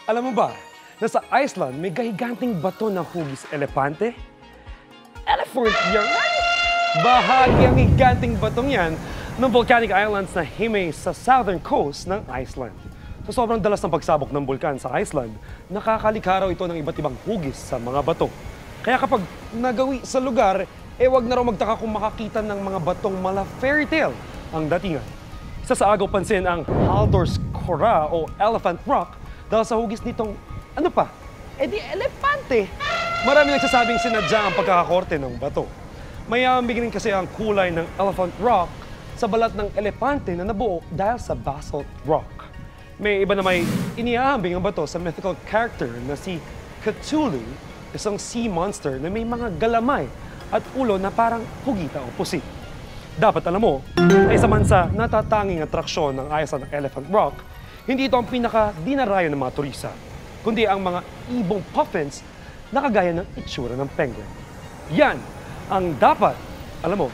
Alam mo ba, na sa Iceland may gahiganting bato na hugis elepante? Elephant yan! Bahagi ang higanting batong yan ng volcanic islands na himay sa southern coast ng Iceland. Sa sobrang dalas ng pagsabog ng bulkan sa Iceland, nakakalikha raw ito ng iba't ibang hugis sa mga bato. Kaya kapag nagawi sa lugar, wag na raw magtaka kung makakita ng mga batong mala fairy tale ang datingan. Isa sa agaw pansin ang Haldor's Kora o Elephant Rock dahil sa hugis nitong, elepante. Marami nagsasabing sinadya ang pagkakakorte ng bato. Mayambing rin kasi ang kulay ng Elephant Rock sa balat ng elepante na nabuo dahil sa basalt rock. May iba na may iniahambing ang bato sa mythical character na si Cthulhu, isang sea monster na may mga galamay at ulo na parang hugita o pusit. Dapat alam mo, na isa man sa natatanging atraksyon ng Iceland Elephant Rock, hindi ito ang pinaka-dinarayo ng mga turista, kundi ang mga ibong puffins na kagaya ng itsura ng penguin. Yan ang dapat alam mo.